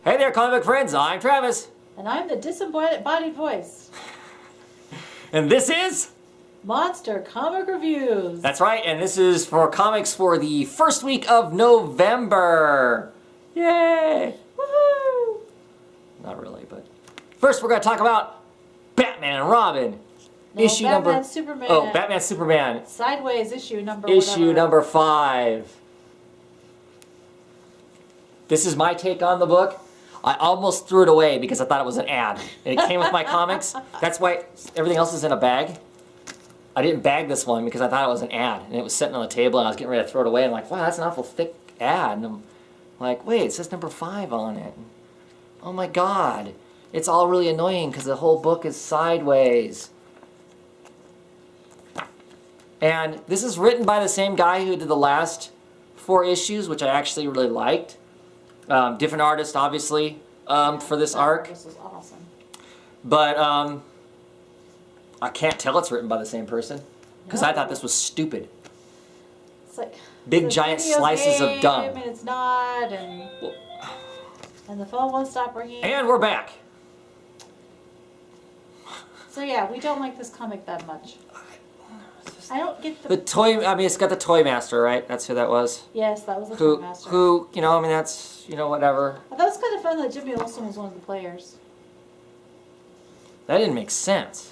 Hey there, comic book friends. I'm Travis. And I'm the disembodied voice. And this is... Monster Comic Reviews. That's right, and this is for comics for the first week of November. Yay! Woohoo! Not really, but... First, we're going to talk about Batman and Robin. No, issue Batman, number... Superman. Oh, Batman, Superman. Sideways issue number Number 5. This is my take on the book. I almost threw it away because I thought it was an ad. And it came with my comics. That's why everything else is in a bag. I didn't bag this one because I thought it was an ad. And it was sitting on the table and I was getting ready to throw it away. And I'm like, wow, that's an awful thick ad. And I'm like, wait, it says number 5 on it. Oh my God. It's all really annoying because the whole book is sideways. And this is written by the same guy who did the last 4 issues, which I actually really liked. Different artist, obviously, for this arc. This is awesome. But I can't tell it's written by the same person because I thought this was stupid. It's like Big giant slices of dumb. And it's not, and the phone won't stop ringing. And we're back. So yeah, we don't like this comic that much. I don't get The toy, I mean, it's got the Toy Master, right? That's who that was. Yes, that was the Toy Master. Who, you know, I mean, that's, you know, whatever. I thought it was kind of fun that Jimmy Olsen was one of the players. That didn't make sense.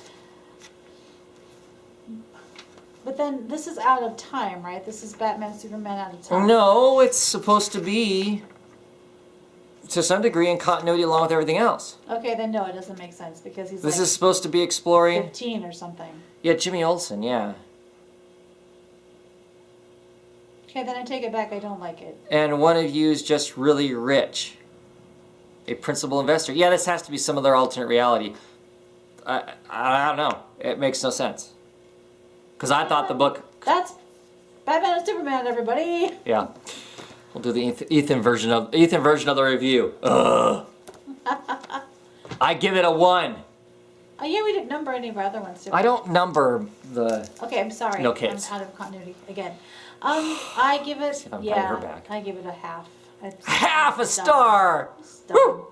But then this is out of time, right? This is Batman, Superman out of time. No, it's supposed to be, to some degree, in continuity along with everything else. Okay, then no, it doesn't make sense because he's This like is supposed to be exploring... 15 or something. Yeah, Jimmy Olsen, yeah. Okay, then I take it back. I don't like it. And one of you is just really rich. A principal investor. Yeah, this has to be some other alternate reality. I don't know. It makes no sense. Because I thought the book... That's Batman and Superman, everybody. Yeah. We'll do the Ethan version of the review. Ugh. I give it a 1. Oh yeah, we didn't number any of our other ones, did we? I don't number the... Okay, I'm sorry. No kids. I'm out of continuity again. I give it, if I can yeah, find her back. I give it a half. Half a star! Woo!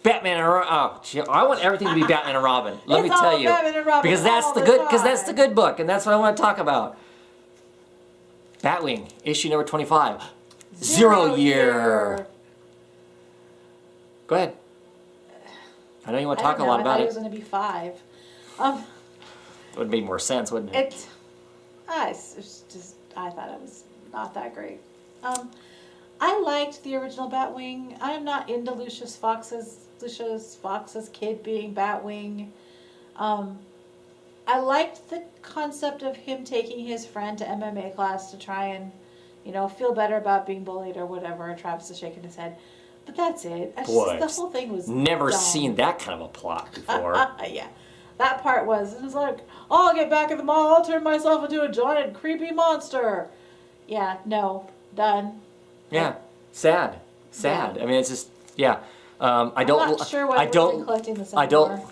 Batman and Robin. Oh, gee, I want everything to be Batman and Robin. Let me tell you, Batman and Robin because that's all the the good. time. Because that's the good book, and that's what I want to talk about. Batwing, issue number 25. Zero year. Go ahead. I know you want to talk a lot about I thought it. it was going to be 5. It would make more sense, wouldn't it? It's just, I thought it was not that great. I liked the original Batwing. I am not into Lucius Fox's kid being Batwing. I liked the concept of him taking his friend to MMA class to try and, you know, feel better about being bullied or whatever. Travis is shaking his head. But that's it. Boy, the whole thing was never dumb. seen that kind of a plot before. Yeah. That part was, it was like, oh, I'll get back in the mall, I'll turn myself into a giant creepy monster. Yeah, no, done. Yeah, sad. Yeah. I mean, it's just, yeah. I don't. I'm not sure what I don't. we're collecting this I don't. anymore.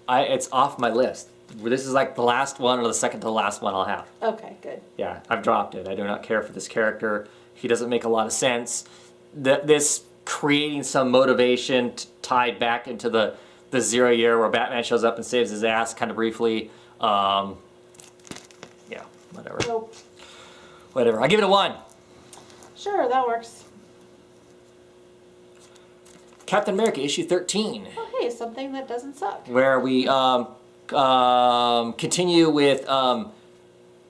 It's off my list. This is like the last one or the second to the last one I'll have. Okay, good. Yeah, I've dropped it. I do not care for this character. He doesn't make a lot of sense. This creating some motivation tied back into the 0 year where Batman shows up and saves his ass kind of briefly. Yeah, whatever. Nope. Whatever. I give it a 1. Sure, that works. Captain America issue 13. Oh, hey, something that doesn't suck. Where we continue with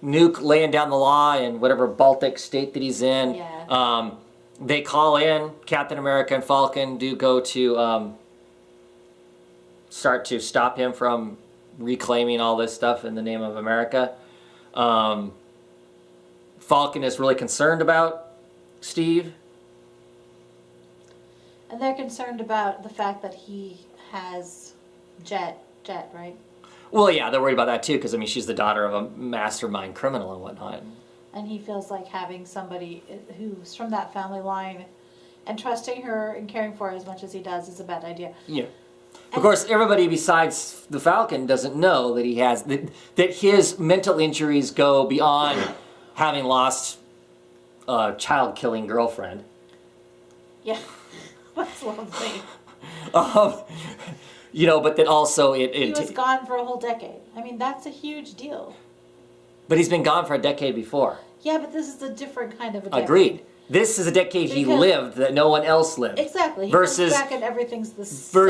Nuke laying down the law in whatever Baltic state that he's in. Yeah. They call in Captain America and Falcon do go to start to stop him from reclaiming all this stuff in the name of America. Falcon is really concerned about Steve. And they're concerned about the fact that he has Jet, right? Well, yeah, they're worried about that too, because I mean, she's the daughter of a mastermind criminal and whatnot. And he feels like having somebody who's from that family line and trusting her and caring for her as much as he does is a bad idea. Yeah. Of course, everybody besides the Falcon doesn't know that he has that his mental injuries go beyond having lost a child-killing girlfriend. Yeah. That's lovely. Um, but then also He was gone for a whole decade. I mean, that's a huge deal. but he's been gone for a decade before. Yeah, but this is a different kind of a decade. Agreed. This is a decade he Because- lived that no one else lived. Exactly. He Versus- comes back and everything's the same.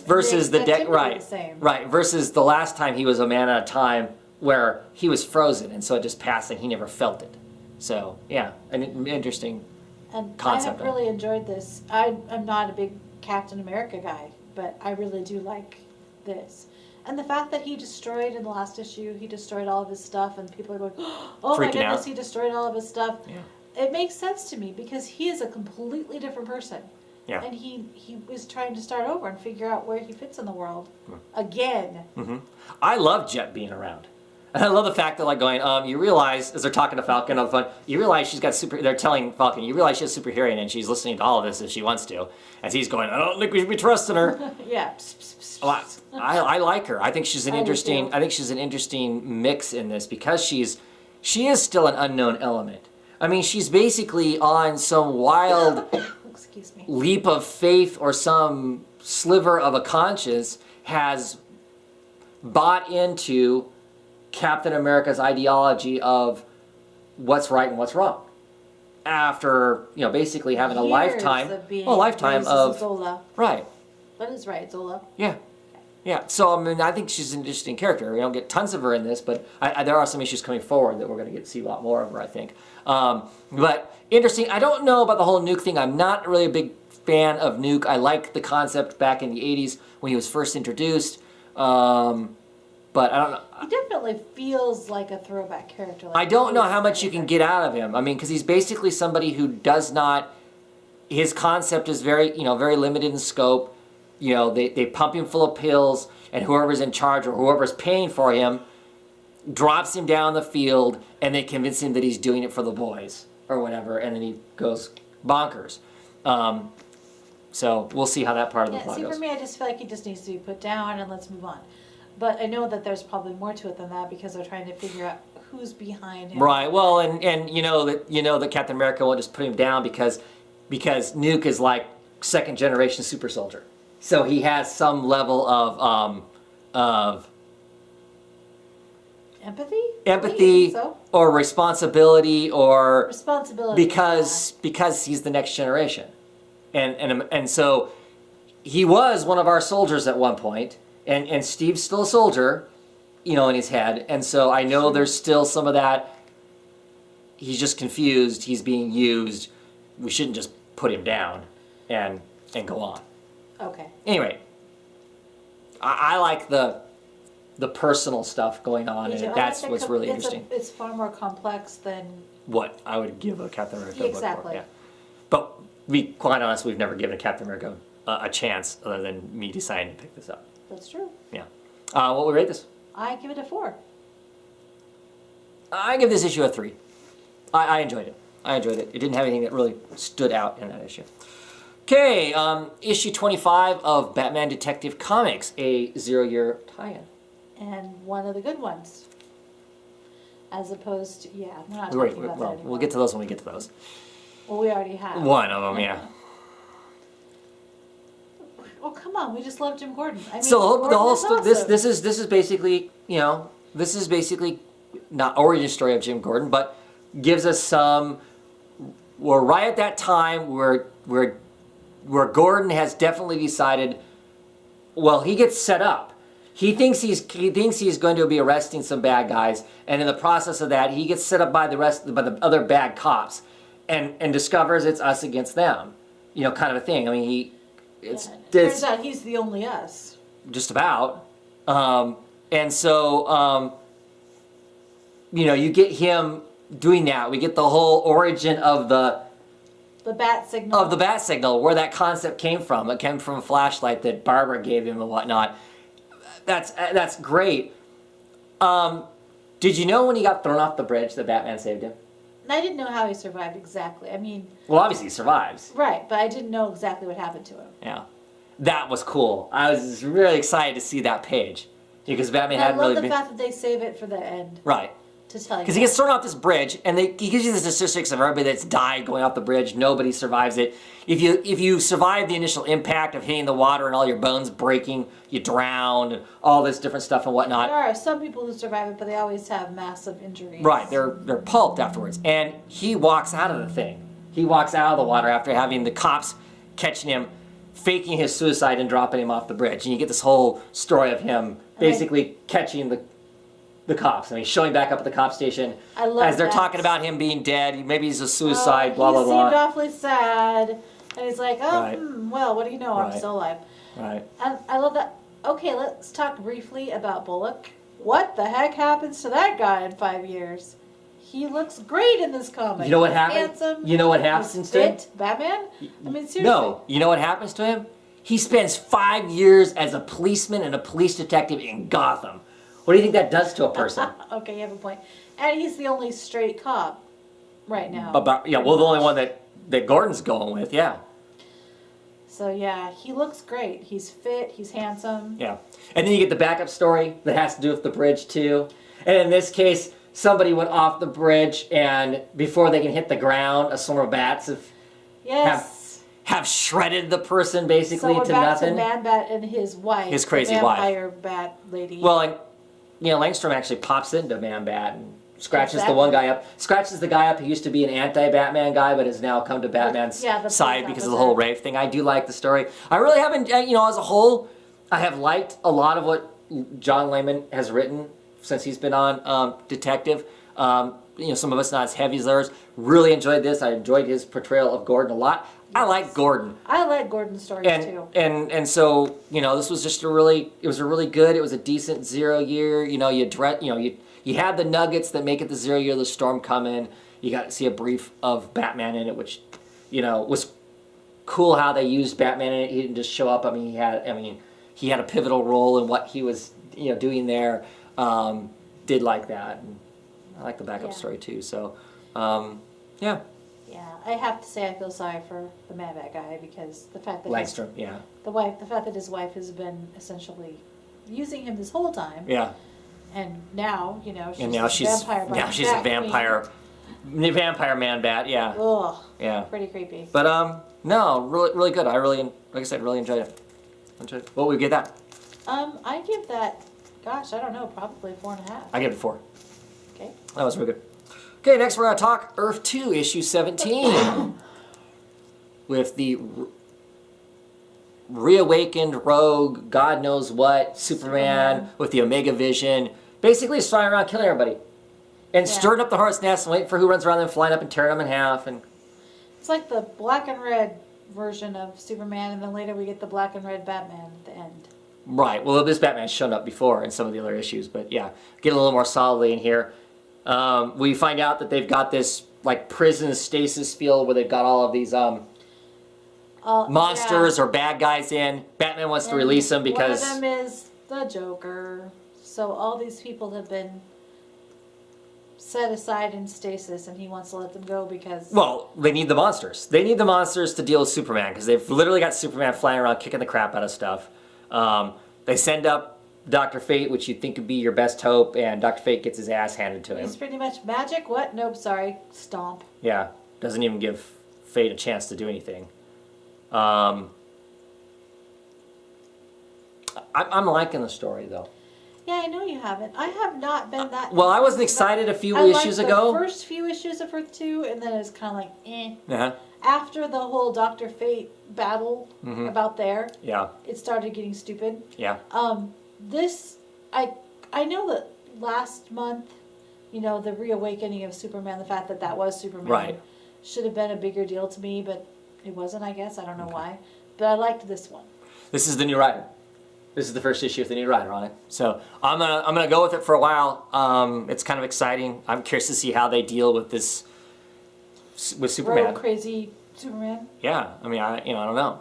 Versus the decade, right, right. Versus the last time he was a man at a time where he was frozen, and so it just passed, and he never felt it. So yeah, an interesting. And concept. I have really enjoyed this. I'm not a big Captain America guy, but I really do like this. And the fact that he destroyed in the last issue, he destroyed all of his stuff, and people are going, "Oh my Freaking goodness, out. he destroyed all of his stuff." Yeah. It makes sense to me because he is a completely different person. Yeah. And he was trying to start over and figure out where he fits in the world again. Mm-hmm. I love Jet being around. And I love the fact that, like, going, you realize, as they're talking to Falcon on the phone, you realize she's got they're telling Falcon, you realize she has super hearing and she's listening to all of this if she wants to. As he's going, I don't think we should be trusting her. Yeah. Well, I like her. I think she's an I do interesting, too. I think she's an interesting mix in this because she is still an unknown element. I mean, she's basically on some wild Excuse me. leap of faith or some sliver of a conscience has bought into Captain America's ideology of what's right and what's wrong. After, basically having a Years lifetime, of being a lifetime raised of, as Zola. right, That is right, Zola. yeah. Yeah, so I mean, I think she's an interesting character. We don't get tons of her in this, but there are some issues coming forward that we're going to see a lot more of her, I think. But interesting. I don't know about the whole Nuke thing. I'm not really a big fan of Nuke. I like the concept back in the 80s when he was first introduced. But I don't know. He definitely feels like a throwback character. Like I don't know how much you can get out of him. I mean, because he's basically somebody who does not. His concept is very, very limited in scope. They pump him full of pills, and whoever's in charge or whoever's paying for him drops him down the field, and they convince him that he's doing it for the boys or whatever, and then he goes bonkers. So we'll see how that part of the plot See, goes. for me, I just feel like he just needs to be put down and let's move on. But I know that there's probably more to it than that because they're trying to figure out who's behind him. Right. Well, and you know that Captain America won't just put him down because Nuke is like second generation super soldier. So he has some level of Empathy? Really? You empathy think so? or responsibility or Responsibility. because he's the next generation. And so he was one of our soldiers at one point, and Steve's still a soldier, in his head. And so I know there's still some of that. He's just confused. He's being used. We shouldn't just put him down and go on. Okay. Anyway, I like the personal stuff going on, Me and too. I that's like what's that really it's interesting. It's far more complex than. What I would give a Captain America book for. Exactly. Yeah. But to be quite honest, we've never given a Captain America a chance other than me deciding to pick this up. That's true. Yeah. What would we rate this? I give it a 4. I give this issue a 3. I enjoyed it. It didn't have anything that really stood out in that issue. Okay, issue 25 of Batman Detective Comics, a 0-year tie-in. And one of the good ones. As opposed to, we're not Right, talking about that well, anymore. we'll get to those when we get to those. Well, we already have. One of them, yeah. Oh, come on, we just love Jim Gordon. I mean, So Gordon the whole is this awesome. is basically not origin story of Jim Gordon, but gives us some. We're right at that time where Gordon has definitely decided. Well, he gets set up. He thinks he's going to be arresting some bad guys, and in the process of that, he gets set up by the other bad cops, and discovers it's us against them, kind of a thing. I mean, Turns out he's the only us. just about, and so you get him doing that. We get the whole origin of the bat signal. where that concept came from. It came from a flashlight that Barbara gave him and whatnot. That's great. Did you know when he got thrown off the bridge that Batman saved him? I didn't know how he survived exactly. I mean, Well, obviously he survives. right, but I didn't know exactly what happened to him. Yeah, that was cool. I was really excited to see that page because Batman And I hadn't love really the been fact that they save it for the end. right. to tell you. Because he gets thrown off this bridge, and he gives you the statistics of everybody that's died going off the bridge. Nobody survives it. If you survive the initial impact of hitting the water and all your bones breaking, you drown and all this different stuff and whatnot. There are some people who survive it, but they always have massive injuries. Right, they're pulped afterwards. And he walks out of the thing. He walks out of the water after having the cops catching him, faking his suicide and dropping him off the bridge. And you get this whole story of him basically catching the cops. I mean, showing back up at the cop station as they're talking about him being dead. Maybe he's a suicide, blah, blah, blah. He seemed awfully sad. And he's like, well, what do you know? I'm still alive. Right. And I love that. Okay, let's talk briefly about Bullock. What the heck happens to that guy in 5 years? He looks great in this comic. You know what happens? Handsome. You know what happens to him? Batman? I mean, seriously. No. You know what happens to him? He spends 5 years as a policeman and a police detective in Gotham. What do you think that does to a person? Okay, you have a point. And he's the only straight cop right now. The only one that Gordon's going with, yeah. So yeah, he looks great. He's fit, he's handsome. Yeah. And then you get the backup story that has to do with the bridge too. And in this case, somebody went off the bridge, and before they can hit the ground, a swarm of bats have shredded the person basically to nothing. So Man-Bat and his wife. His crazy vampire bat lady. Well, and Langstrom actually pops into Man-Bat and scratches the one guy up. Scratches the guy up who used to be an anti-Batman guy, but has now come to Batman's side because of the whole Rafe thing. I do like the story. I really haven't, as a whole, I have liked a lot of what John Layman has written since he's been on Detective. Some of us not as heavy as others. Really enjoyed this. I enjoyed his portrayal of Gordon a lot. I like Gordon. I like Gordon's stories too. And so, this was just it was a really good, it was a decent 0 year. You had the nuggets that make it the 0 year, the storm coming. You got to see a brief of Batman in it, which, was cool how they used Batman in it. He didn't just show up. He had a pivotal role in what he was, doing there. Did like that. And I like the backup story too. So, yeah. Yeah, I have to say I feel sorry for the Man-Bat guy because the fact that Langstrom, the fact that his wife has been essentially using him this whole time. Yeah. And now, she's a vampire Man-Bat, yeah. Ugh. Yeah. Pretty creepy. But no, really, really good. Like I said, really enjoyed it. What would we give that? I give that, gosh, I don't know, probably 4.5. I give it 4. Okay. That was really good. Okay, next we're going to talk Earth 2, issue 17. With the reawakened rogue, God knows what, Superman with the Omega Vision. Basically just flying around killing everybody. And stirring up the hornet's nest and waiting for who runs around them, flying up and tearing them in half. And it's like the black and red version of Superman, and then later we get the black and red Batman at the end. Right. Well, this Batman's shown up before in some of the other issues, but yeah, get a little more solidly in here. We find out that they've got this like prison stasis field where they've got all of these monsters or bad guys in. Batman wants to release them because one of them is the Joker. So all these people have been set aside in stasis, and he wants to let them go because... Well, they need the monsters. They need the monsters to deal with Superman because they've literally got Superman flying around kicking the crap out of stuff. They send up Dr. Fate, which you'd think would be your best hope, and Dr. Fate gets his ass handed to him. He's pretty much magic. What? Nope, sorry. Stomp. Yeah, doesn't even give Fate a chance to do anything. I'm liking the story, though. Yeah, I know you haven't. I have not been that... Well, I wasn't excited a few issues ago. The first few issues of Earth 2, and then it was kind of like, eh. Uh-huh. After the whole Dr. Fate battle about there, it started getting stupid. Yeah. I know that last month, the reawakening of Superman, the fact that was Superman, should have been a bigger deal to me, but it wasn't, I guess. I don't know why. But I liked this one. This is the new writer. This is the first issue with the new writer on it. So I'm gonna go with it for a while. It's kind of exciting. I'm curious to see how they deal with this with Superman. Rogue crazy Superman. Yeah, I don't know.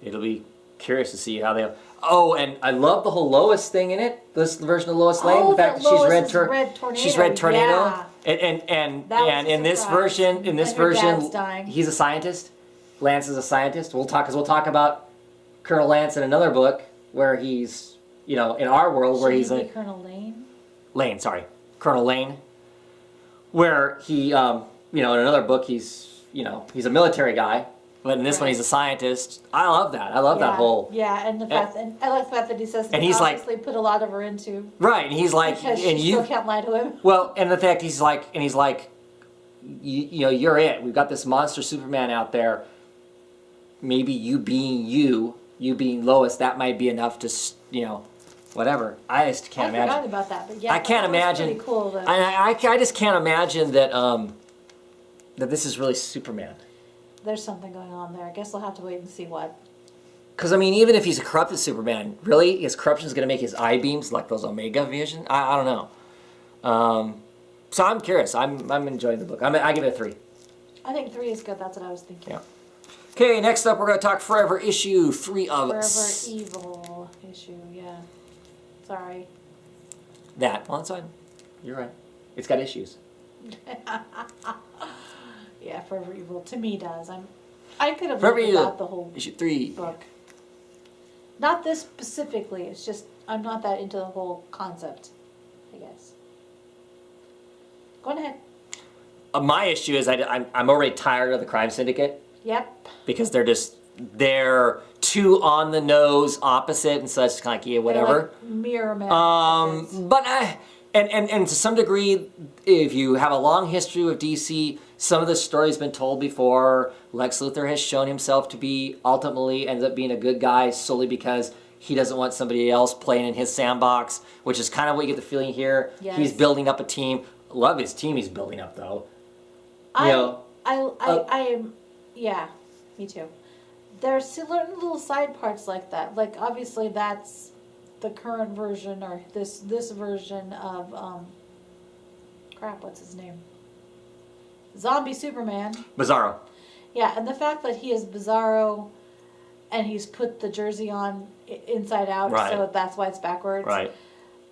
It'll be curious to see how they. Oh, and I love the whole Lois thing in it. This version of Lois Lane. Oh, the fact that Lois she's Red Tornado. She's Red Tornado. Yeah. And in this version, he's a scientist. Lance is a scientist. We'll talk about Colonel Lance in another book where he's, in our world where he's Colonel Lane. Lane, sorry. Colonel Lane, where he, in another book he's a military guy, but in this one he's a scientist. I love that. I love that whole. Yeah, and the fact, and I like the fact that he says and he he's obviously put a lot of her into. Right, and he's like, because and she you still can't lie to him. Well, and the fact he's like, you're it. We've got this monster Superman out there. Maybe you being Lois, that might be enough to, whatever. I just can't imagine. I forgot about that, but yeah, I can't that was imagine. pretty cool. I just can't imagine that that this is really Superman. There's something going on there. I guess we'll have to wait and see what. Because even if he's a corrupted Superman, really, his corruption is going to make his eye beams like those Omega Vision. I don't know. So I'm curious. I'm enjoying the book. I give it a 3. I think 3 is good. That's what I was thinking. Yeah. Okay, next up we're going to talk Forever issue 3 of Forever Evil issue, yeah. Sorry. That. Well, that's fine. You're right. It's got issues. Yeah, Forever Evil to me does. I could have Forever lived Evil without the whole issue 3 book. Not this specifically. It's just I'm not that into the whole concept, I guess. Go on ahead. My issue is I'm already tired of the crime syndicate. Yep. Because they're too on the nose opposite and such, kind of like, yeah, whatever. Like mirror man. But and to some degree, if you have a long history with DC, some of the story's been told before. Lex Luthor has shown himself to be ultimately ends up being a good guy solely because he doesn't want somebody else playing in his sandbox, which is kind of what you get the feeling here. Yes. He's building up a team. Love his team he's building up though. I am, yeah, me too. There's certain little side parts like that. Like obviously that's the current version or this version of crap. What's his name? Zombie Superman. Bizarro. Yeah, and the fact that he is Bizarro, and he's put the jersey on inside out, right. So that's why it's backwards. Right.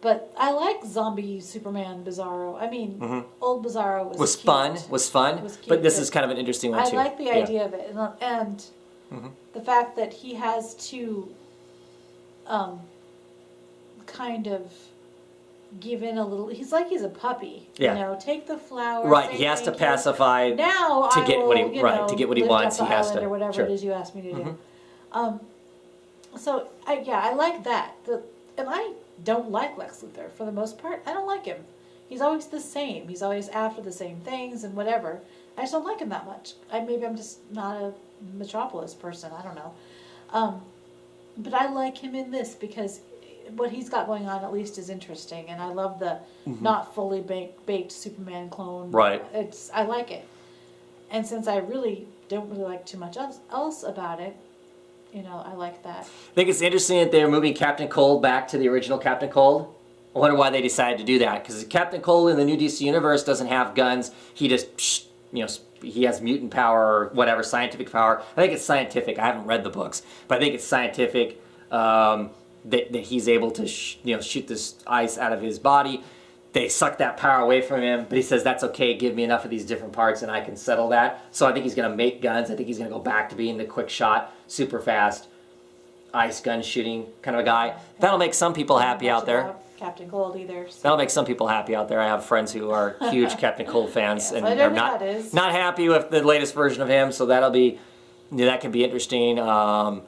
But I like Zombie Superman Bizarro. I mean, old Bizarro was cute. fun. Was cute, but this is kind of an interesting one too. I like the idea of it, and the fact that he has to kind of give in a little. He's like he's a puppy. Yeah. Take the flower. Right. He has to pacify now to get what he to get what he wants. He has to or whatever it is you asked me to do. So I like that. And I don't like Lex Luthor for the most part. I don't like him. He's always the same. He's always after the same things and whatever. I just don't like him that much. Maybe I'm just not a Metropolis person. I don't know. But I like him in this because what he's got going on at least is interesting, and I love the not fully baked Superman clone. Right. I like it, and since I really don't really like too much else about it, I like that. I think it's interesting that they're moving Captain Cold back to the original Captain Cold. I wonder why they decided to do that, because Captain Cold in the new DC universe doesn't have guns. He just, he has mutant power or whatever, scientific power. I think it's scientific. I haven't read the books, but I think it's scientific that he's able to, shoot this ice out of his body. They suck that power away from him, but he says, that's okay, give me enough of these different parts and I can settle that. So I think he's going to make guns. I think he's going to go back to being the quick shot, super fast, ice gun shooting kind of a guy. That'll make some people happy out there. Captain Cold either. So. That'll make some people happy out there. I have friends who are huge Captain Cold fans and are not happy with the latest version of him, so that can be interesting. Lo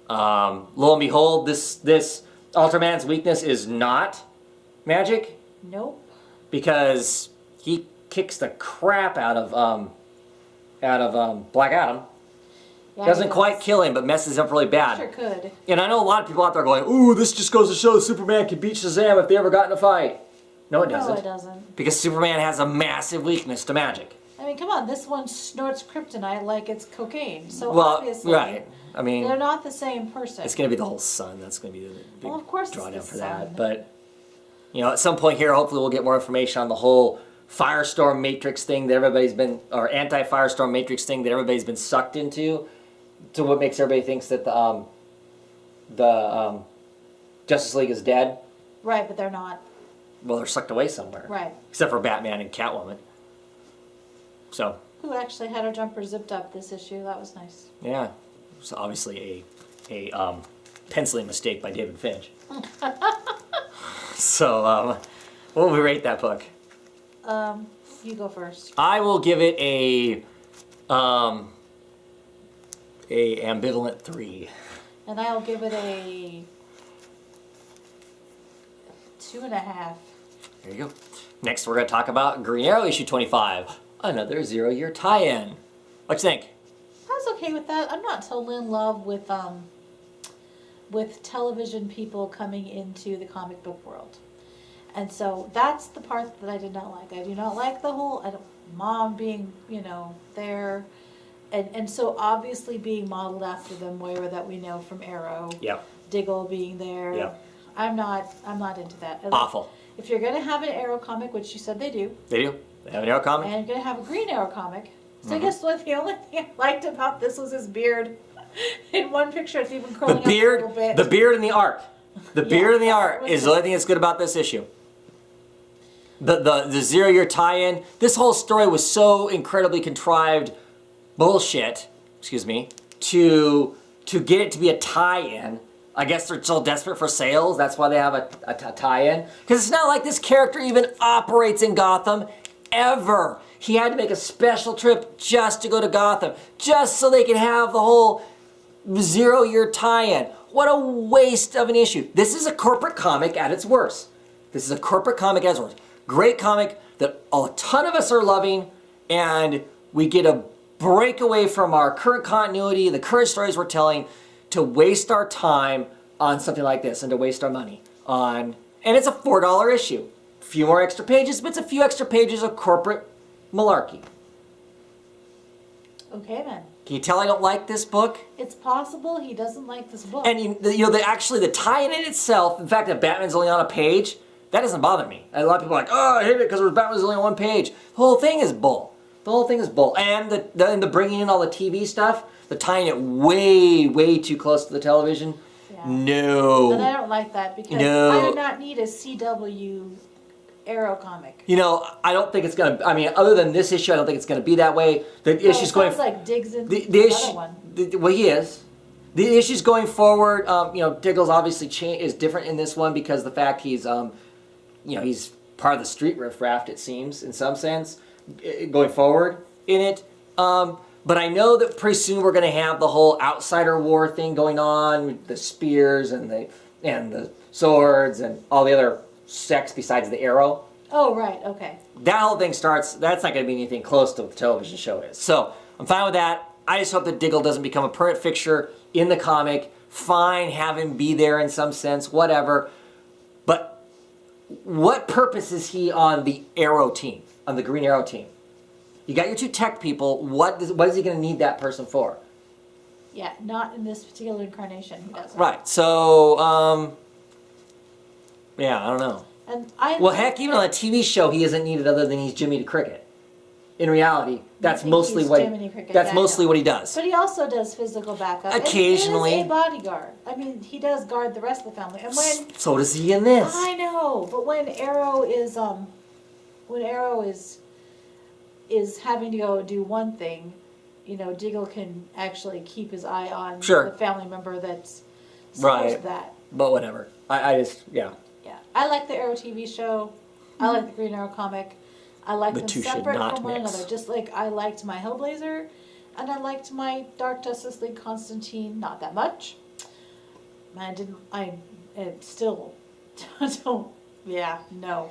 and behold, this Ultraman's weakness is not magic. Nope. Because he kicks the crap out of Black Adam. Yeah, doesn't quite kill him, but messes up really bad. Sure could. And I know a lot of people out there going, "Ooh, this just goes to show Superman can beat Shazam if they ever got in a fight." No, it doesn't. No, it doesn't. Because Superman has a massive weakness to magic. I mean, come on, this one snorts kryptonite like it's cocaine. So well, obviously, right. I mean, they're not the same person. It's going to be the whole sun. That's going to be the big of course drawdown for sun. that. But at some point here, hopefully, we'll get more information on the whole Firestorm Matrix thing that everybody's been, or anti-Firestorm Matrix thing that everybody's been sucked into. To what makes everybody thinks that the Justice League is dead. Right, but they're not. Well, they're sucked away somewhere. Right. Except for Batman and Catwoman. So. Who actually had her jumper zipped up this issue? That was nice. Yeah. It's obviously a penciling mistake by David Finch. So, what would we rate that book? You go first. I will give it a ambivalent 3. And I'll give it a 2.5. There you go. Next, we're going to talk about Green Arrow issue 25, another 0-year tie-in. What you think? I was okay with that. I'm not totally in love with television people coming into the comic book world. And so that's the part that I did not like. I do not like the whole mom being, there. And so obviously being modeled after the Moira that we know from Arrow. Yep. Diggle being there. Yep. I'm not into that. Awful. If you're going to have an Arrow comic, which you said they do. They do. They have an Arrow comic. And you're going to have a Green Arrow comic. So I guess the only thing I liked about this was his beard. In one picture, it's even curling up a little bit. The beard and the art. The beard and the art is the only thing that's good about this issue. The 0-year tie-in. This whole story was so incredibly contrived bullshit, excuse me, to get it to be a tie-in. I guess they're still desperate for sales. That's why they have a tie-in. Because it's not like this character even operates in Gotham ever. He had to make a special trip just to go to Gotham, just so they could have the whole 0-year tie-in. What a waste of an issue. This is a corporate comic at its worst. This is a corporate comic at its worst. Great comic that a ton of us are loving, and we get a break away from our current continuity, the current stories we're telling, to waste our time on something like this and to waste our money on. And it's a $4 issue. A few more extra pages, but it's a few extra pages of corporate malarkey. Okay, then. Can you tell I don't like this book? It's possible he doesn't like this book. And actually the tie-in in itself, the fact that Batman's only on a page, that doesn't bother me. A lot of people are like, oh, I hate it because Batman's only on one page. The whole thing is bull. The whole thing is bull. And the bringing in all the TV stuff, the tying it way, way too close to the television. Yeah. No. But I don't like that because I do not need a CW Arrow comic. I don't think it's going to, other than this issue, I don't think it's going to be that way. The issue's going... It sounds like Diggs in the issue, other one. Well, he is. The issue's going forward, Diggle's obviously is different in this one because the fact he's, he's part of the street riffraff, it seems, in some sense, going forward in it. But I know that pretty soon we're going to have the whole outsider war thing going on, with the spears and the swords and all the other sex besides the Arrow. Oh, right, okay. That whole thing starts, that's not going to be anything close to what the television show is. So, I'm fine with that. I just hope that Diggle doesn't become a permanent fixture in the comic. Fine, have him be there in some sense, whatever. But what purpose is he on the Arrow team, on the Green Arrow team? You got your two tech people, what is he going to need that person for? Yeah, not in this particular incarnation, he doesn't. Right, so, yeah, I don't know. Well, heck, even on a TV show, he isn't needed other than he's Jimmy the Cricket. In reality, that's mostly what he does. But he also does physical backup. Occasionally. And he is a bodyguard. He does guard the rest of the family. And so does he in this. I know, but when Arrow is having to go do one thing, Diggle can actually keep his eye on the family member that's supposed to that. But whatever. I just, yeah. Yeah, I like the Arrow TV show. I like the Green Arrow comic. I like them separate from one another. Just like I liked my Hellblazer, and I liked my Dark Justice League Constantine. Not that much. I still don't. Yeah, no.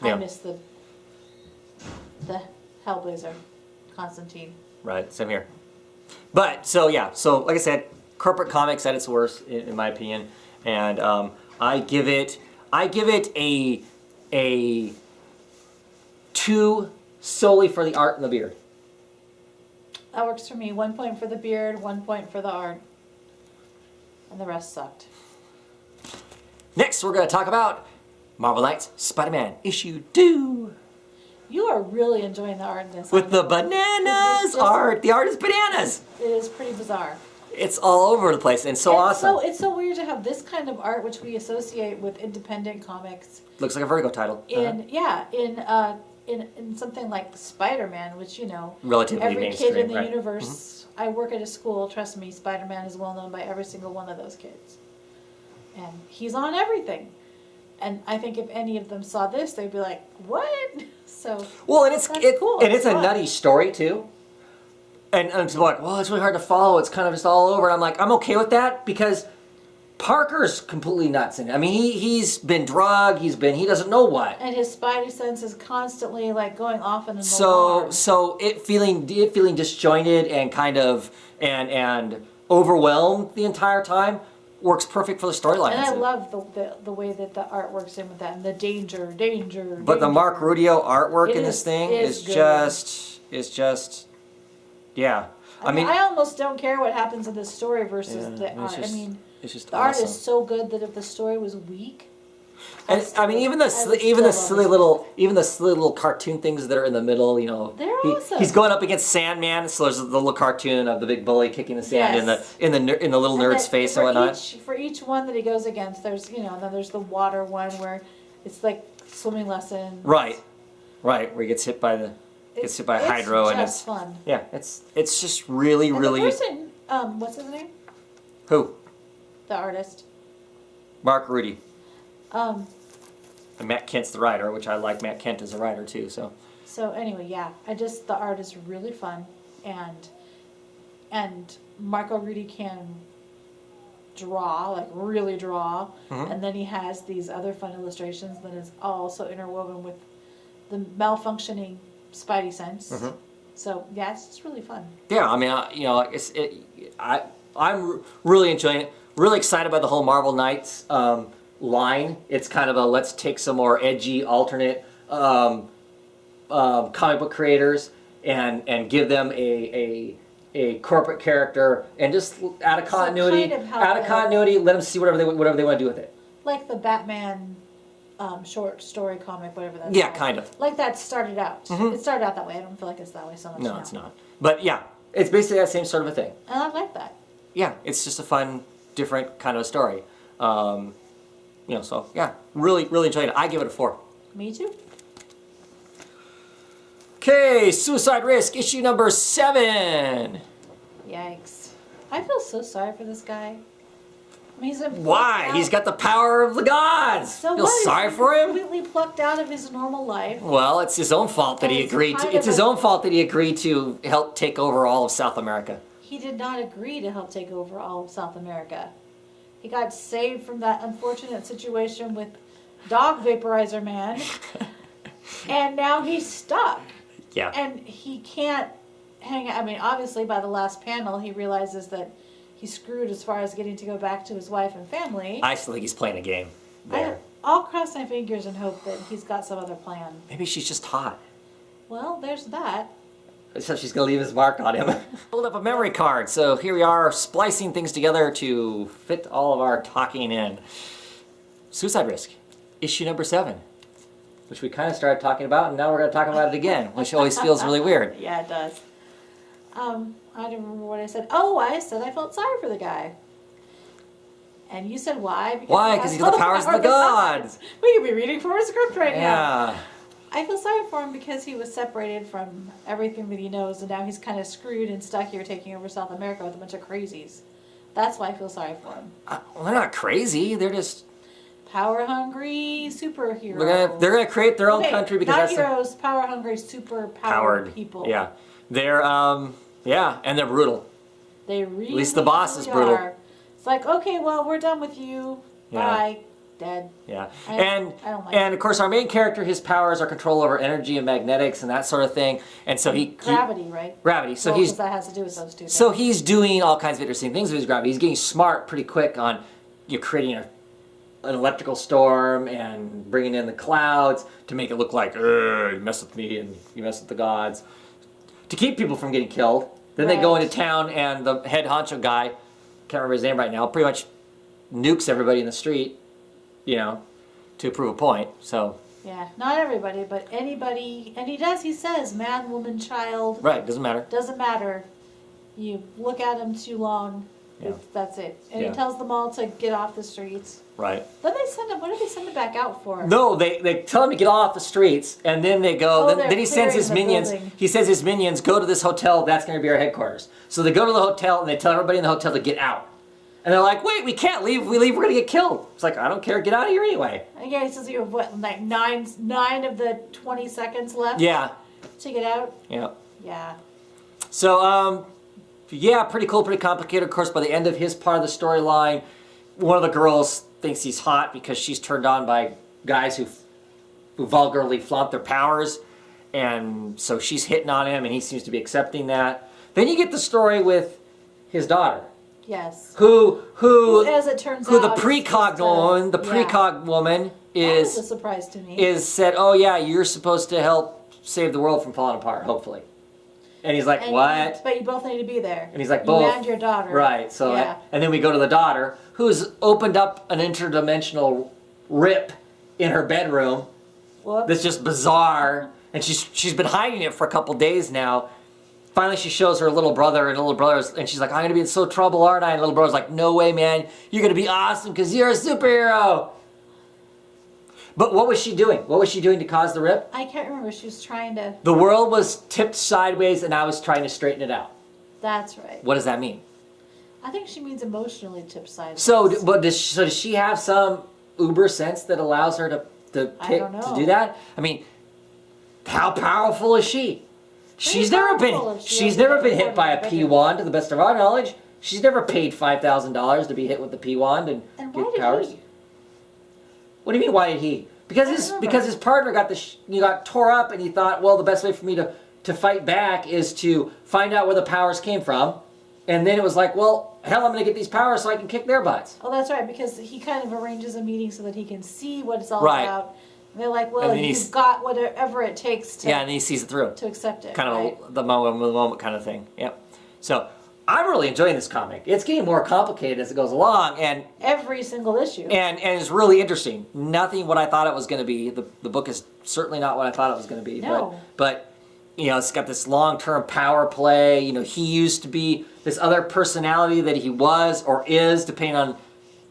I miss the Hellblazer Constantine. Right, same here. But so like I said, corporate comics at its worst, in my opinion, and I give it a 2 solely for the art and the beard. That works for me. 1 point for the beard, 1 point for the art, and the rest sucked. Next, we're going to talk about Marvel Knights SpiderMan issue 2. You are really enjoying the art in this. With the bananas art. The art is bananas. It is pretty bizarre. It's all over the place and so awesome. It's so weird to have this kind of art, which we associate with independent comics. Looks like a Vertigo title. In something like SpiderMan, which relatively every mainstream, kid in the right? universe. I work at a school. Trust me, SpiderMan is well known by every single one of those kids, and he's on everything. And I think if any of them saw this, they'd be like, "What?" So Well, and it's that's cool. and it's a fun. nutty story too. And I'm just like, well, it's really hard to follow. It's kind of just all over. And I'm like, I'm okay with that because Parker's completely nuts in it. I mean, he's been drugged. He doesn't know what. And his spidey sense is constantly like going off in an So alarm. so it feeling disjointed and kind of and overwhelmed the entire time works perfect for the storyline. And I love the way that the art works in with that and the danger. But the Mark Rudio artwork It in this is- thing is is good. just yeah. I mean, I almost don't care what happens in the story versus Yeah, the art. it's just- I mean, it's just the art awesome. is so good that if the story was weak, And I mean, even the silly little cartoon things that are in the middle, you know, They're awesome. he's going up against Sandman, so there's the little cartoon of the big bully kicking the sand Yes. in the little nerd's face and whatnot. For each one that he goes against, there's and then there's the water one where it's like swimming lesson. Right, where he gets hit by hydro, and just fun. it's just really And really the person, what's his name? who The artist. Mark Rudy. Um, And Matt Kent's the writer, which I like Matt Kent as a writer too. So So anyway, the art is really fun, and Marco Rudy can draw, like really draw, Mhm. and then he has these other fun illustrations that is also interwoven with the malfunctioning Spidey sense. Mhm. So yeah, it's just really fun. yeah, I mean, I'm really enjoying it. Really excited by the whole Marvel Knights line. It's kind of a let's take some more edgy alternate comic book creators and give them a corporate character and just out of continuity, kind of how let them see whatever they want to do with it. Like the Batman short story comic, whatever that's Yeah, called. kind of. Like that started out. Mhm. It started out that way. I don't feel like it's that way so much No, now. it's not. But yeah, it's basically that same sort of a thing. And I like that. Yeah, it's just a fun, different kind of story. So yeah, really, really enjoyed it. I give it a 4. Me too. Okay, Suicide Risk, issue number 7. Yikes. I feel so sorry for this guy. I mean, he's been Why? plucked He's out. got the power of the gods. So Feel what? He's sorry been for him? Completely plucked out of his normal life. Well, it's his own fault that And he it's agreed to. kind It's of his own fault that he agreed to help take over all of South America. He did not agree to help take over all of South America. He got saved from that unfortunate situation with Dog Vaporizer Man, and now he's stuck. Yeah. And he can't hang out. I mean, obviously, by the last panel, he realizes that he's screwed as far as getting to go back to his wife and family. I still think he's playing a game there. I'll cross my fingers and hope that he's got some other plan. Maybe she's just hot. Well, there's that. So she's going to leave his mark on him. Pulled up a memory card, so here we are splicing things together to fit all of our talking in. Suicide Risk, issue number 7, which we kind of started talking about, and now we're going to talk about it again, which always feels really weird. Yeah, it does. I don't remember what I said. Oh, I said I felt sorry for the guy. And you said why? Why? Because he's got the powers of the gods. We could be reading from a script right now. Yeah. I feel sorry for him because he was separated from everything that he knows, and now he's kind of screwed and stuck here taking over South America with a bunch of crazies. That's why I feel sorry for him. Well, they're not crazy. They're just Power-hungry superheroes. they're gonna create their own country because not that's heroes, power-hungry, super-powered powered people. Yeah, they're and they're brutal. They really, At least the boss is brutal. are. It's like, okay, well, we're done with you. Yeah. Bye. Dead. Yeah, I don't like and of course our main character, his powers are control over energy and magnetics and that sort of thing. And so Gravity, right? gravity. So Well, he's 'cause that has to do with those two things. so he's doing all kinds of interesting things with his gravity. He's getting smart pretty quick on creating an electrical storm and bringing in the clouds to make it look like you mess with me and you mess with the gods to keep people from getting killed. Then they go Right. into town and the head honcho guy, can't remember his name right now, pretty much nukes everybody in the street, to prove a point. So Yeah, not everybody, but anybody, and he says, man, woman, child, right, doesn't matter. doesn't matter. You look at him too long, Yeah. that's it. And Yeah. he tells them all to get off the streets. Right. Then they send him, what did they send him back out for? No, they tell him to get off the streets, and then they go. Oh, then he sends they're his clearing the minions. building. He says his minions go to this hotel. That's going to be our headquarters. So they go to the hotel and they tell everybody in the hotel to get out. And they're like, wait, we can't leave. If we leave, we're going to get killed. It's like, I don't care. Get out of here anyway. Yeah, he says you have what, like nine of the 20 seconds left? Yeah. To get out? Yeah. Yeah. So, yeah, pretty cool, pretty complicated. Of course, by the end of his part of the storyline, one of the girls thinks he's hot because she's turned on by guys who vulgarly flaunt their powers. And so she's hitting on him, and he seems to be accepting that. Then you get the story with his daughter. Yes. Who as it turns who out, the precog woman, yeah. woman That was a surprise to me. is said, oh yeah, you're supposed to help save the world from falling apart, hopefully. And he's like, what? But you both need to be there. And he's like, both. You and your daughter. Right. So, yeah. And then we go to the daughter, who's opened up an interdimensional rip in her bedroom. Whoops. That's just bizarre, and she's been hiding it for a couple days now. Finally, she shows her little brother, and she's like, I'm gonna be in so trouble, aren't I? And little brother's like, no way, man. You're gonna be awesome because you're a superhero. But what was she doing? What was she doing to cause the rip? I can't remember. She was trying to... The world was tipped sideways, and I was trying to straighten it out. That's right. What does that mean? I think she means emotionally tipped sideways. So does she have some uber sense that allows her to do that? I mean, how powerful is she? She's never been hit by a P wand, to the best of our knowledge. She's never paid $5,000 to be hit with the P wand and get powers. He? What do you mean? Why did he? Because his partner got tore up, and he thought, well, the best way for me to fight back is to find out where the powers came from, and then it was like, well, hell, I'm going to get these powers so I can kick their butts. Oh, that's right, because he kind of arranges a meeting so that he can see what it's all about. And they're like, well, you've got whatever it takes to... Yeah, and he sees it through. To accept it, kind of the moment kind of thing. Yep. So, I'm really enjoying this comic. It's getting more complicated as it goes along, and... Every single issue. And it's really interesting. Nothing what I thought it was going to be. The book is certainly not what I thought it was going to be. No. But, it's got this long-term power play. He used to be this other personality that he was or is, depending on...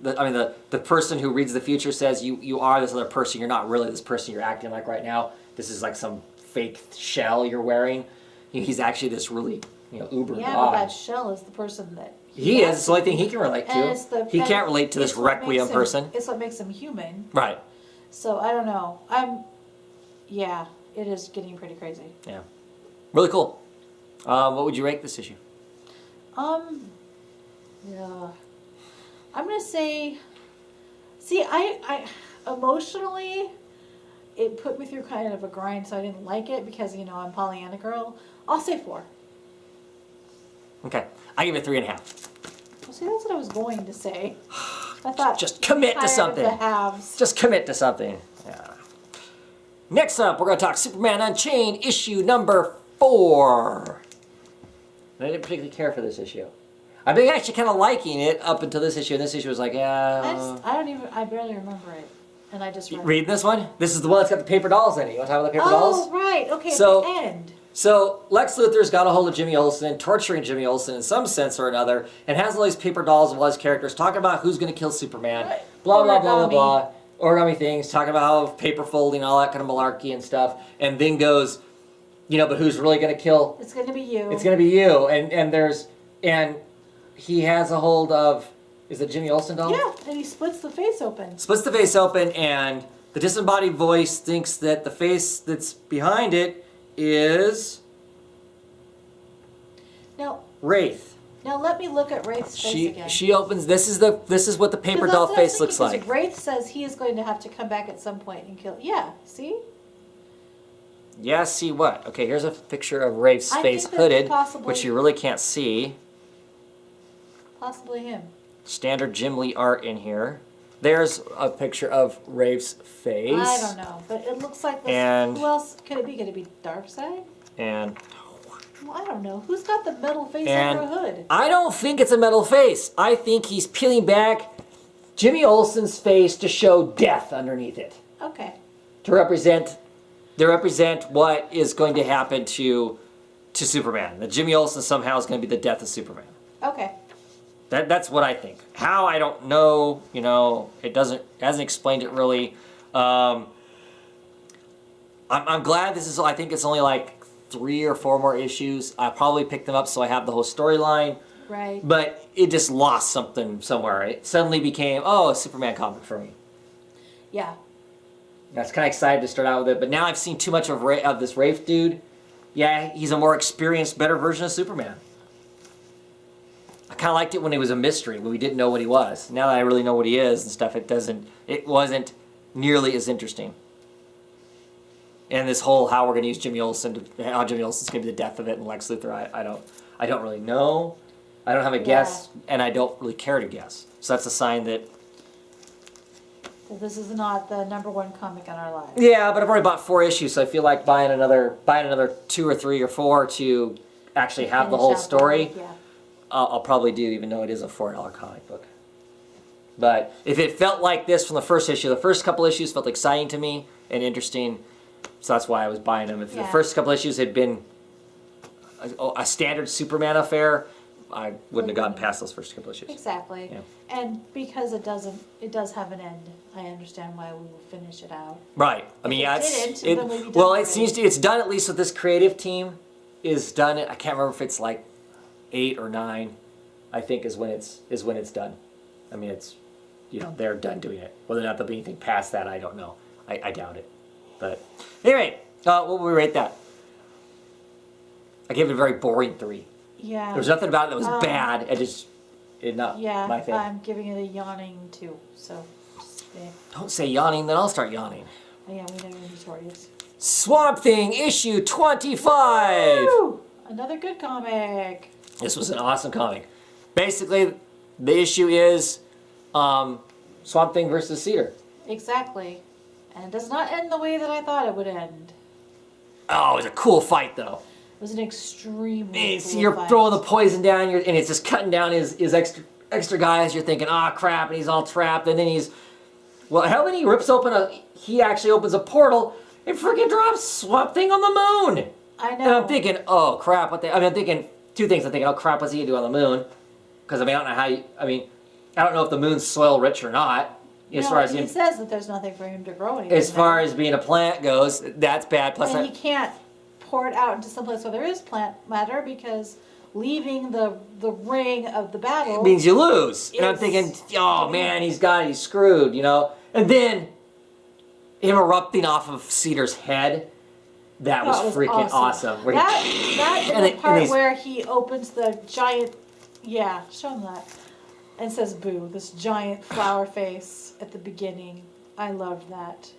The person who reads the future says you are this other person. You're not really this person you're acting like right now. This is like some fake shell you're wearing. He's actually this really, uber god. Yeah, but that shell is the person that... He is. It's the only thing he can relate to. He can't relate to this Requiem person. It's what makes him human. Right. So, I don't know. Yeah, it is getting pretty crazy. Yeah. Really cool. What would you rate this issue? Yeah. I'm going to say, I emotionally, it put me through kind of a grind, so I didn't like it because, I'm Pollyanna girl. I'll say 4. Okay. I give it 3.5. Well, see, that's what I was going to say. I thought... Just commit to something. The halves. Just commit to something. Yeah. Next up, we're going to talk Superman Unchained, issue number 4. I didn't particularly care for this issue. I've been actually kind of liking it up until this issue, and this issue was like, I barely remember it, and I just read Reading this one? This is the one that's got the paper dolls in it. You want to talk about the paper dolls? Oh, right, okay, So- at the end. So, Lex Luthor's got a hold of Jimmy Olsen, torturing Jimmy Olsen in some sense or another, and has all these paper dolls of all his characters, talking about who's going to kill Superman, Right. blah, blah, blah, blah, blah, origami things, talking about how paper folding, all that kind of malarkey and stuff, and then goes, but who's really going to kill? It's going to be you. It's going to be you, and he has a hold of, is it Jimmy Olsen doll? Yeah, and he splits the face open. Splits the face open, and the disembodied voice thinks that the face that's behind it is Wraith. Now let me look at Wraith's face again. She opens. This is what the paper doll face looks like. Wraith says he is going to have to come back at some point and kill. Yeah, see. Yeah, see what? Okay, here's a picture of Wraith's face hooded, which you really can't see. Possibly him. Standard Jim Lee art in here. There's a picture of Wraith's face. I don't know, but it looks like this. And who else could it be? Could it be Darkseid? And well, I don't know. Who's got the metal face under a hood? I don't think it's a metal face. I think he's peeling back Jimmy Olsen's face to show death underneath it. Okay. To represent what is going to happen to Superman. That Jimmy Olsen somehow is going to be the death of Superman. Okay. That's what I think. How, I don't know. It hasn't explained it really. I'm glad this is. I think it's only like 3 or 4 more issues. I probably picked them up so I have the whole storyline. Right. But it just lost something somewhere. It suddenly became, a Superman comic for me. Yeah. I was kind of excited to start out with it, but now I've seen too much of this Rafe dude. Yeah, he's a more experienced, better version of Superman. I kind of liked it when he was a mystery, when we didn't know what he was. Now that I really know what he is and stuff, it wasn't nearly as interesting. And this whole how we're going to use Jimmy Olsen, how Jimmy Olsen's going to be the death of it, and Lex Luthor, I don't really know. I don't have a guess, and I don't really care to guess. So that's a sign that. So this is not the #1 comic in our lives. Yeah, but I've already bought 4 issues, so I feel like buying another 2 or 3 or 4 to actually have the whole story. Yeah. I'll probably do, even though it is a $4 comic book. But if it felt like this from the first issue, the first couple issues felt exciting to me and interesting, so that's why I was buying them. If the first couple issues had been a standard Superman affair, I wouldn't have gotten past those first couple issues. Exactly. Yeah. And because it does have an end, I understand why we will finish it out. Right. I mean, yeah, it it's done at least with this creative team. Is done. I can't remember if it's like 8 or 9. I think is when it's done. I mean, it's they're done doing it. Whether or not there'll be anything past that, I don't know. I doubt it. But anyway, what will we rate that? I gave it a very boring 3. Yeah. There was nothing about it that was bad. Not my thing. I'm giving it a yawning 2. So. Don't say yawning, then I'll start yawning. Yeah, we know you're notorious. Swamp Thing issue 25. Woo! Another good comic. This was an awesome comic. Basically, the issue is Swamp Thing versus Cedar. Exactly. And it does not end the way that I thought it would end. Oh, it was a cool fight, though. It was an extremely cool You're fight. throwing the poison down, and it's just cutting down his extra guys. You're thinking, crap, and he's all trapped. And then he rips open he actually opens a portal and freaking drops Swamp Thing on the moon. I know. And I'm thinking, oh, crap. I'm thinking 2 things. I'm thinking, oh, crap, what's he going to do on the moon? Because, I don't know I don't know if the moon's soil rich or not. He says that there's nothing for him to grow anymore. As far as being a plant goes, that's bad. Plus, and he can't pour it out into some place where there is plant matter because leaving the ring of the battle means you lose. And I'm thinking, oh man, he's screwed, And then him erupting off of Cedar's head, that was freaking awesome. That part where he opens the giant, show him that, and says boo, this giant flower face at the beginning. I loved that.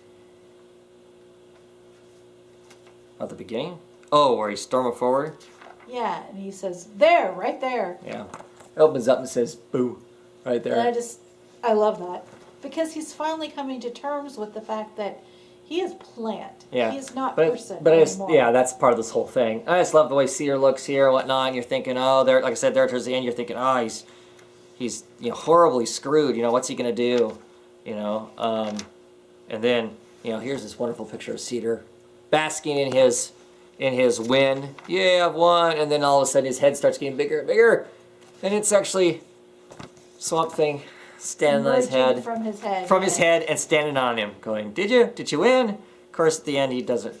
At the beginning? Oh, where he's storming forward? Yeah, and he says, there, right there. Yeah. It opens up and says, boo, right there. And I love that. Because he's finally coming to terms with the fact that he is plant. Yeah. He is not person anymore. That's part of this whole thing. I just love the way Cedar looks here and whatnot, and you're thinking, like I said, there towards the end, you're thinking, he's horribly screwed, what's he going to do? And then, here's this wonderful picture of Cedar basking in his win. Yeah, I've won. And then all of a sudden his head starts getting bigger and bigger. And it's actually Swamp Thing standing on his head. From his head and standing on him going, did you win? Of course, at the end he doesn't,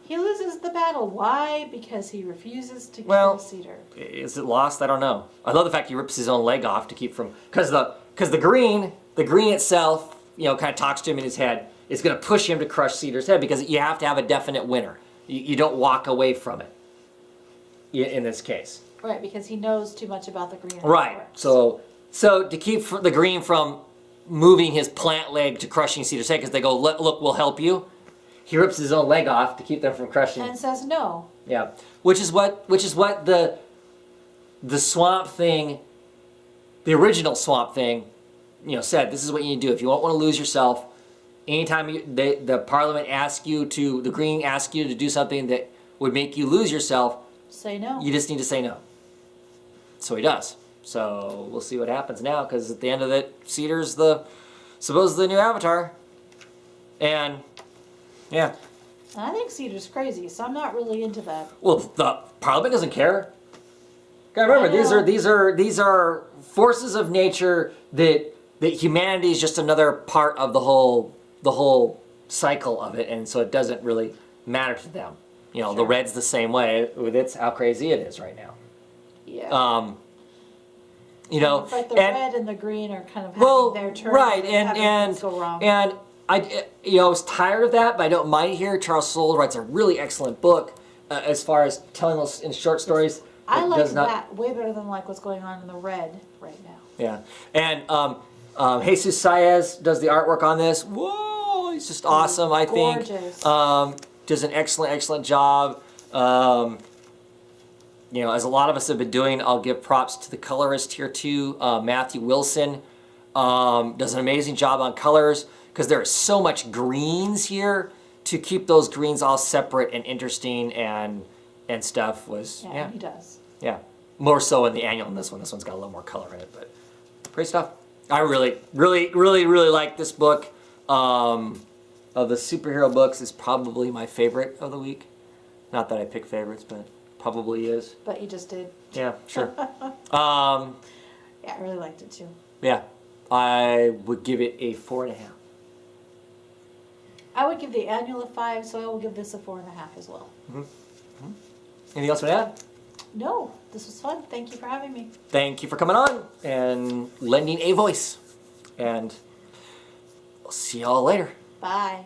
He loses the battle. Why? Because he refuses to kill Cedar. Is it lost? I don't know. I love the fact he rips his own leg off to keep from, because the green itself, kind of talks to him in his head. It's going to push him to crush Cedar's head because you have to have a definite winner. You don't walk away from it. In this case. Right, because he knows too much about the green. Right. So to keep the green from moving his plant leg to crushing Cedar's head, because they go, look, we'll help you. He rips his own leg off to keep them from crushing. And says no. Yeah, which is what the Swamp Thing, the original Swamp Thing, said. This is what you need to do if you don't want to lose yourself. Anytime the Parliament asks you to, the Green asks you to do something that would make you lose yourself, say no. You just need to say no. So he does. So we'll see what happens now, because at the end of it, Cedar's supposedly the new Avatar, and yeah. I think Cedar's crazy, so I'm not really into that. Well, the Parliament doesn't care. Gotta remember, these are forces of nature that humanity is just another part of the whole cycle of it, and so it doesn't really matter to them. The Red's the same way. It's how crazy it is right now. Yeah. You know, It's like the and red and the green are kind of well, having their turn. right, having and things go wrong. I was tired of that, but I don't mind it here. Charles Soule writes a really excellent book as far as telling those in short stories. I It like does not- that way better than like what's going on in the red right now. Yeah, and Jesus Saez does the artwork on this. Whoa, he's just awesome. I think Gorgeous. does an excellent job. You know, as a lot of us have been doing, I'll give props to the colorist here too, Matthew Wilson. Does an amazing job on colors because there is so much greens here. To keep those greens all separate and interesting and stuff was Yeah, he does. yeah, more so in the annual than this one. This one's got a little more color in it, but great stuff. I really like this book. Of the superhero books, is probably my favorite of the week. Not that I pick favorites, but probably is. But you just did. Yeah, sure. Yeah, I really liked it too. Yeah, I would give it a 4.5. I would give the annual a 5, so I will give this a 4.5 as well. Anything else to add? No, this was fun. Thank you for having me. Thank you for coming on and lending a voice. And we'll see y'all later. Bye.